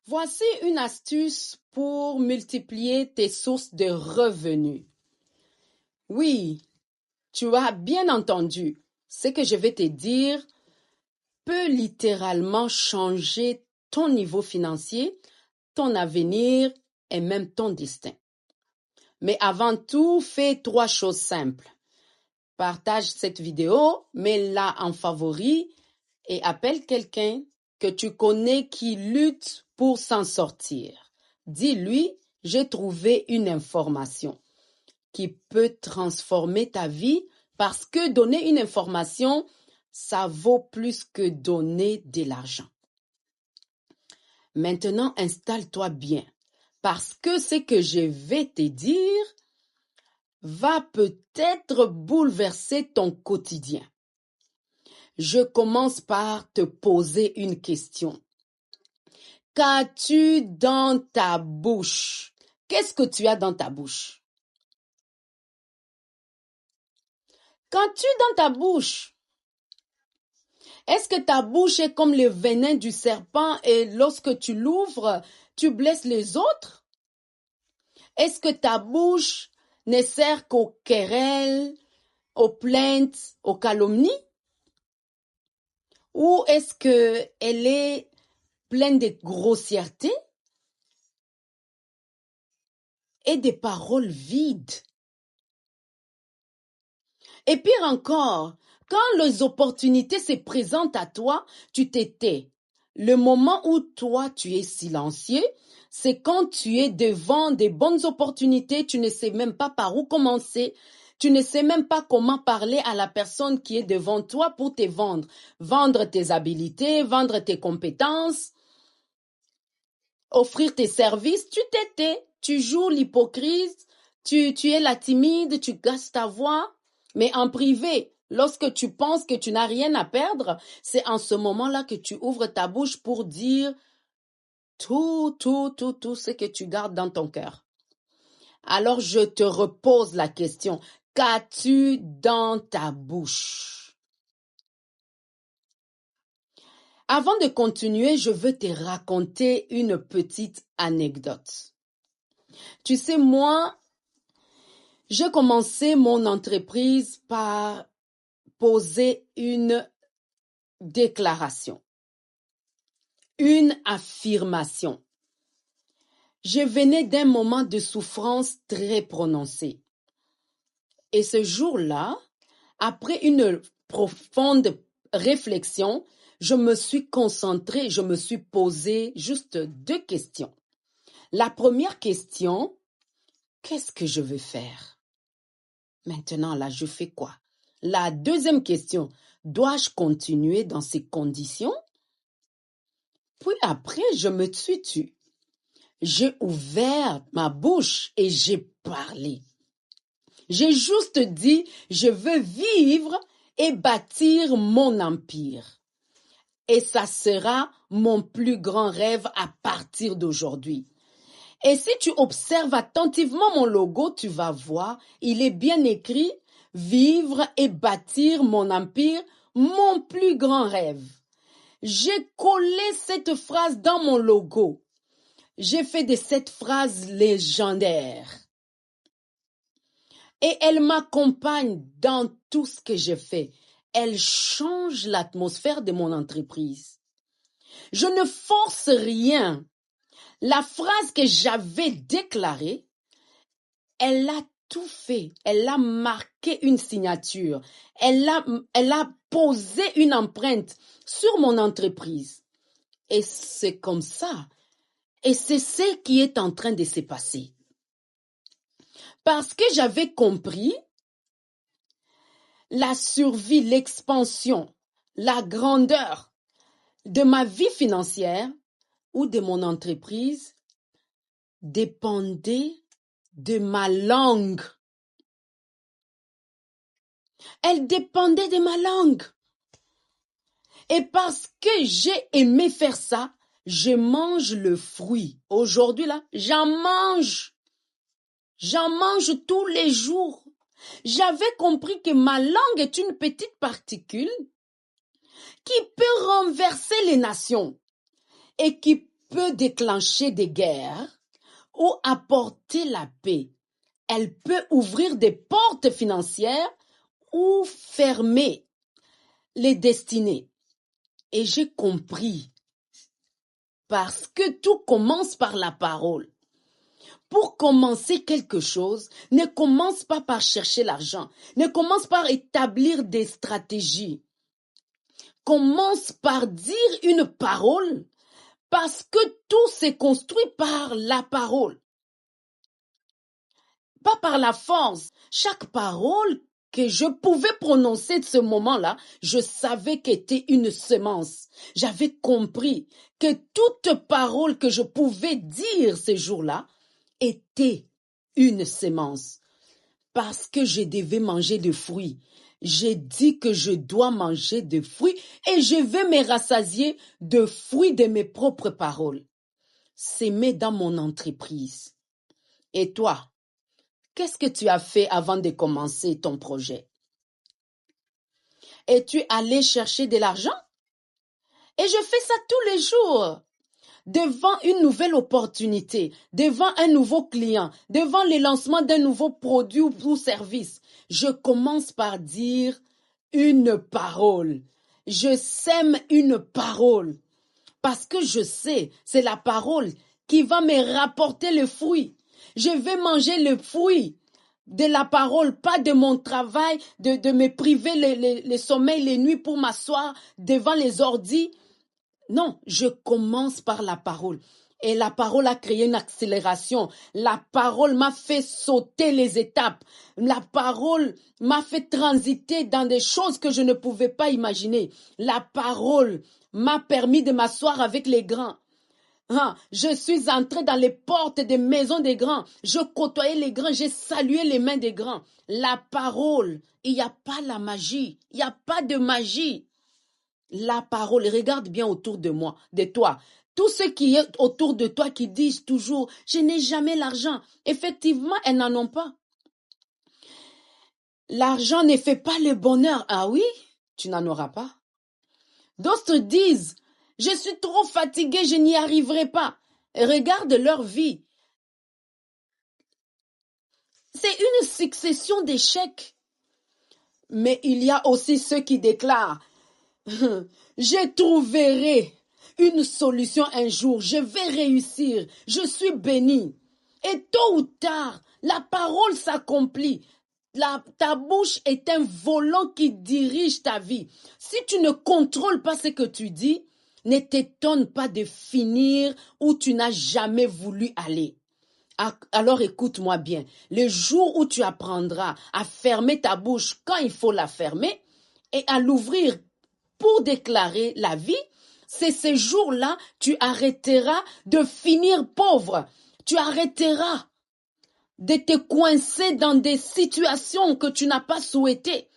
Voici une astuce pour multiplier tes sources de revenus. Oui, tu as bien entendu. Ce que je vais te dire peut littéralement changer ton niveau financier, ton avenir et même ton destin. Mais avant tout, fais 3 choses simples. Partage cette vidéo, mets-la en favori et appelle quelqu'un que tu connais qui lutte pour s'en sortir. Dis-lui, j'ai trouvé une information qui peut transformer ta vie parce que donner une information, ça vaut plus que donner de l'argent. Maintenant, installe-toi bien parce que ce que je vais te dire va peut-être bouleverser ton quotidien. Je commence par te poser une question. Qu'as-tu dans ta bouche? Qu'est-ce que tu as dans ta bouche? Qu'as-tu dans ta bouche? Est-ce que ta bouche est comme le venin du serpent et lorsque tu l'ouvres, tu blesses les autres? Est-ce que ta bouche ne sert qu'aux querelles, aux plaintes, aux calomnies? Ou est-ce qu'elle est pleine de grossièreté et des paroles vides? Et pire encore, quand les opportunités se présentent à toi, tu te tais. Le moment où toi, tu es silencieux, c'est quand tu es devant des bonnes opportunités, tu ne sais même pas par où commencer, tu ne sais même pas comment parler à la personne qui est devant toi pour te vendre. Vendre tes habilités, vendre tes compétences, offrir tes services, tu te tais, tu joues l'hypocrite, tu es la timide, tu gasses ta voix. Mais en privé, lorsque tu penses que tu n'as rien à perdre, c'est en ce moment-là que tu ouvres ta bouche pour dire tout ce que tu gardes dans ton cœur. Alors je te repose la question, qu'as-tu dans ta bouche? Avant de continuer, je veux te raconter une petite anecdote. Tu sais, moi, j'ai commencé mon entreprise par poser une déclaration, une affirmation. Je venais d'un moment de souffrance très prononcé. Et ce jour-là, après une profonde réflexion, je me suis concentrée, je me suis posé juste 2 questions. La première question, qu'est-ce que je veux faire? Maintenant, là, je fais quoi? La deuxième question, dois-je continuer dans ces conditions? Puis après, je me suis tue. J'ai ouvert ma bouche et j'ai parlé. J'ai juste dit, je veux vivre et bâtir mon empire. Et ça sera mon plus grand rêve à partir d'aujourd'hui. Et si tu observes attentivement mon logo, tu vas voir, il est bien écrit « Vivre et bâtir mon empire, mon plus grand rêve ». J'ai collé cette phrase dans mon logo. J'ai fait de cette phrase légendaire. Et elle m'accompagne dans tout ce que je fais. Elle change l'atmosphère de mon entreprise. Je ne force rien. La phrase que j'avais déclarée, elle a tout fait. Elle a marqué une signature. Elle a posé une empreinte sur mon entreprise. Et c'est comme ça. Et c'est ce qui est en train de se passer. Parce que j'avais compris la survie, l'expansion, la grandeur de ma vie financière ou de mon entreprise dépendait de ma langue. Elle dépendait de ma langue. Et parce que j'ai aimé faire ça, je mange le fruit. Aujourd'hui, là, j'en mange. J'en mange tous les jours. J'avais compris que ma langue est une petite particule qui peut renverser les nations et qui peut déclencher des guerres ou apporter la paix. Elle peut ouvrir des portes financières ou fermer les destinées. Et j'ai compris, parce que tout commence par la parole. Pour commencer quelque chose, ne commence pas par chercher l'argent, ne commence par établir des stratégies. Commence par dire une parole, parce que tout s'est construit par la parole. Pas par la force. Chaque parole que je pouvais prononcer de ce moment-là, je savais qu'était une semence. J'avais compris que toute parole que je pouvais dire ces jours-là était une semence. Parce que je devais manger de fruits. J'ai dit que je dois manger de fruits et je vais me rassasier de fruits de mes propres paroles. S'aimer dans mon entreprise. Et toi? Qu'est-ce que tu as fait avant de commencer ton projet? Es-tu allé chercher de l'argent? Et je fais ça tous les jours. Devant une nouvelle opportunité, devant un nouveau client, devant le lancement d'un nouveau produit ou service, je commence par dire une parole. Je sème une parole. Parce que je sais, c'est la parole qui va me rapporter le fruit. Je vais manger le fruit de la parole, pas de mon travail, de me priver le sommeil les nuits pour m'asseoir devant les ordis. Non, je commence par la parole. Et la parole a créé une accélération. La parole m'a fait sauter les étapes. La parole m'a fait transiter dans des choses que je ne pouvais pas imaginer. La parole m'a permis de m'asseoir avec les grands. Je suis entré dans les portes des maisons des grands. Je côtoyais les grands. J'ai salué les mains des grands. La parole, il n'y a pas la magie. Il n'y a pas de magie. La parole, regarde bien autour de moi, de toi. Tout ce qui est autour de toi qui disent toujours, je n'ai jamais l'argent. Effectivement, elles n'en ont pas. L'argent ne fait pas le bonheur. Ah oui, tu n'en auras pas. D'autres disent, je suis trop fatigué, je n'y arriverai pas. Et regarde leur vie. C'est une succession d'échecs. Mais il y a aussi ceux qui déclarent, je trouverai une solution un jour, je vais réussir, je suis béni. Et tôt ou tard, la parole s'accomplit. Ta bouche est un volant qui dirige ta vie. Si tu ne contrôles pas ce que tu dis, ne t'étonne pas de finir où tu n'as jamais voulu aller. Alors écoute-moi bien, le jour où tu apprendras à fermer ta bouche quand il faut la fermer et à l'ouvrir pour déclarer la vie, c'est ce jour-là tu arrêteras de finir pauvre. Tu arrêteras de te coincer dans des situations que tu n'as pas souhaitées.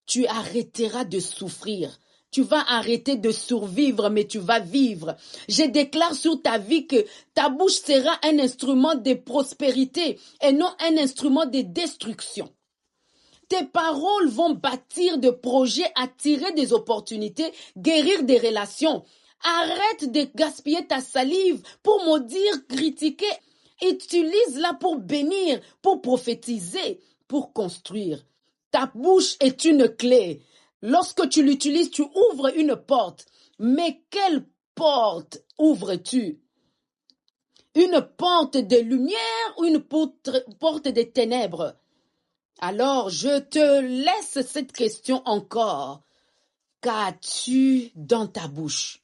Tu arrêteras de souffrir. Tu vas arrêter de survivre, mais tu vas vivre. Je déclare sur ta vie que ta bouche sera un instrument de prospérité et non un instrument de destruction. Tes paroles vont bâtir des projets, attirer des opportunités, guérir des relations. Arrête de gaspiller ta salive pour maudire, critiquer. Utilise-la pour bénir, pour prophétiser, pour construire. Ta bouche est une clé. Lorsque tu l'utilises, tu ouvres une porte. Mais quelle porte ouvres-tu? Une porte de lumière ou une porte de ténèbres? Alors, je te laisse cette question encore. Qu'as-tu dans ta bouche?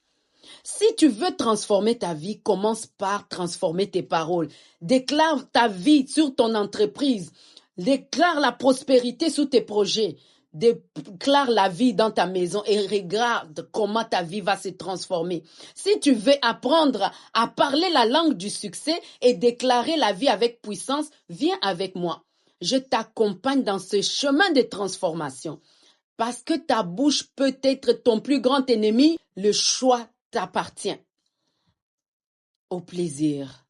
Si tu veux transformer ta vie, commence par transformer tes paroles. Déclare ta vie sur ton entreprise. Déclare la prospérité sur tes projets. Déclare la vie dans ta maison et regarde comment ta vie va se transformer. Si tu veux apprendre à parler la langue du succès et déclarer la vie avec puissance, viens avec moi. Je t'accompagne dans ce chemin de transformation. Parce que ta bouche peut être ton plus grand ennemi, le choix t'appartient. Au plaisir.